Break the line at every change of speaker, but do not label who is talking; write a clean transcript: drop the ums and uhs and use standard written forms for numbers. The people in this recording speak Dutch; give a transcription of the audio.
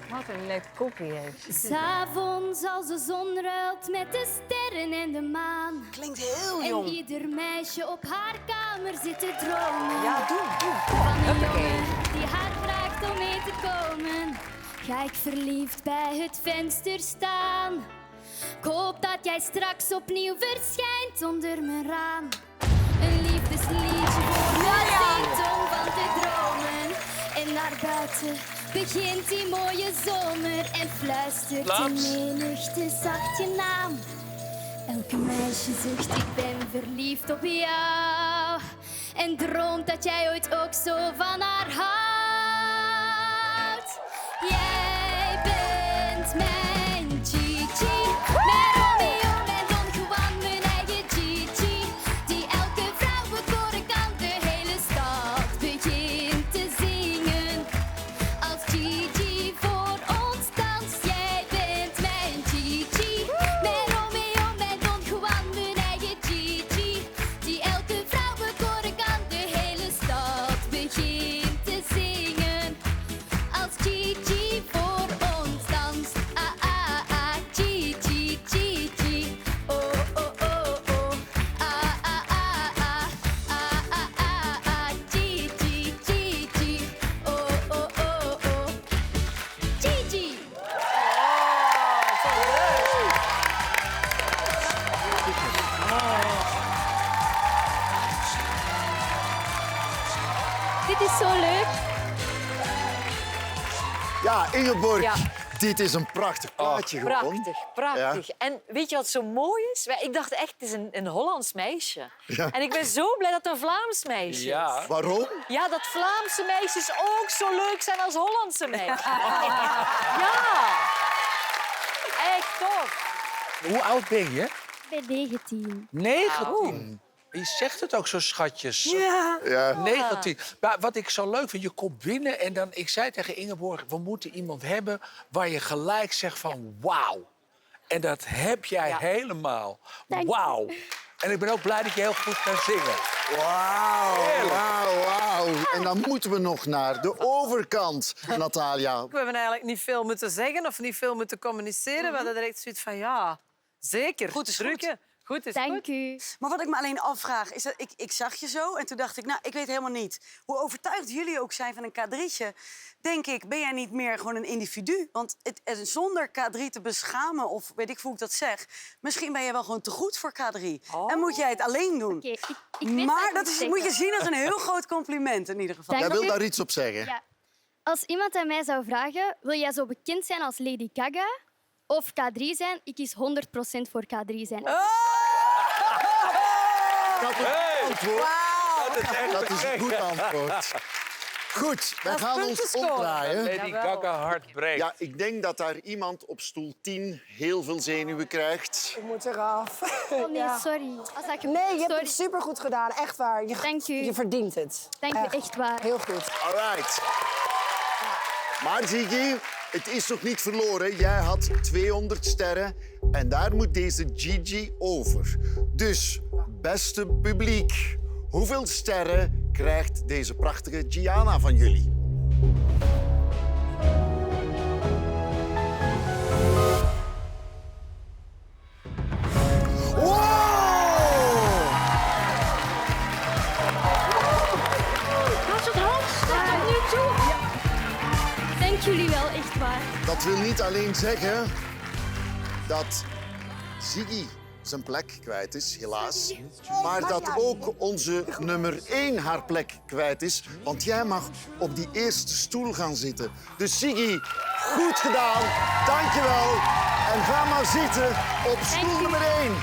Wat een leuk koppie heeft.
'S Avonds als de zon ruilt met de sterren en de maan.
Klinkt heel
En
jong.
ieder meisje op haar kamer zit te dromen.
Ja, doe.
Van een jongen die haar vraagt om mee te komen. Ga ik verliefd bij het venster staan. Ik hoop dat jij straks opnieuw verschijnt onder mijn raam. Een liefdesliedje voor me zingt om van te dromen. En naar buiten begint die mooie zomer en fluistert de menigte zacht je naam. Elke meisje zucht, ik ben verliefd op jou. En droomt dat jij ooit ook zo van haar houdt. Jij bent mijn Gigi, mijn Romeo, mijn Don Juan, mijn eigen Gigi. Die elke vrouw bekoren kan, de hele stad begint te zingen. Als Gigi voor ons danst, jij bent mijn Gigi. Mijn Romeo, mijn Don Juan, mijn eigen Gigi. Die elke vrouw bekoren kan, de hele stad begint te zingen. Als Gigi voor ons danst, ah ah ah, Gigi, Gigi. Oh oh oh oh, ah ah ah ah, ah ah ah ah, Gigi, Gigi. Oh oh oh oh, Gigi. Dit is zo leuk.
Ja, Ingeborg,
Ja.
dit is een prachtig plaatje gewoon.
Prachtig, prachtig. En weet je wat zo mooi is? Ik dacht echt, het is een Hollands meisje.
Ja.
En ik ben zo blij dat het een Vlaams meisje is.
Ja.
Waarom?
Ja, dat Vlaamse meisjes ook zo leuk zijn als Hollandse meisjes. Ja. Echt tof.
Hoe oud ben je?
Ik ben 19.
19. Je zegt het ook zo schatjes.
Ja.
Ja.
19. Maar wat ik zo leuk vind, je komt binnen en dan... Ik zei tegen Ingeborg, we moeten iemand hebben waar je gelijk zegt van wauw. En dat heb jij helemaal.
Dank je.
Wauw. En ik ben ook blij dat je heel goed kan zingen.
Wauw, wauw, wauw. En dan moeten we nog naar de overkant, Natalia.
We hebben eigenlijk niet veel moeten zeggen of niet veel moeten communiceren. We hadden direct zoiets van, ja, zeker.
Goed is
drukken. Goed is
Dank
goed.
u.
Maar wat ik me alleen afvraag, is dat ik zag je zo en toen dacht ik, nou, ik weet helemaal niet hoe overtuigd jullie ook zijn van een K3'tje. Denk ik, ben jij niet meer gewoon een individu? Want zonder K3 te beschamen, of weet ik hoe ik dat zeg, misschien ben je wel gewoon te goed voor K3. En moet jij het alleen doen.
Oké, ik weet
Maar
wat
dat
ik
is,
moet
moet je
zeggen.
zien als een heel groot compliment in ieder geval.
Dank
Jij wil
u.
daar iets op zeggen?
Ja. Als iemand aan mij zou vragen, wil jij zo bekend zijn als Lady Gaga of K3 zijn? Ik kies 100% voor K3 zijn.
Dat is een antwoord.
Dat is echt
Dat is een goed antwoord. Goed, wij gaan ons omdraaien.
Lady Gaga hart breekt.
Ja, ik denk dat daar iemand op stoel 10 heel veel zenuwen krijgt.
Ik moet eraf.
Oh nee, sorry. Als ik...
Nee, je hebt
Sorry.
het supergoed gedaan. Echt waar.
Dank u.
Je verdient het.
Dank u, echt waar.
Heel goed.
Alright. Maar Ziggy, het is nog niet verloren. Jij had 200 sterren en daar moet deze Gigi over. Dus, beste publiek, hoeveel sterren krijgt deze prachtige Gianna van jullie? Wow!
Dank jullie wel, echt waar.
Dat wil niet alleen zeggen dat Ziggy zijn plek kwijt is, helaas. Maar dat ook onze nummer 1 haar plek kwijt is. Want jij mag op die eerste stoel gaan zitten. Dus Ziggy, goed gedaan. Dankjewel. En ga maar zitten op stoel
u.
nummer 1.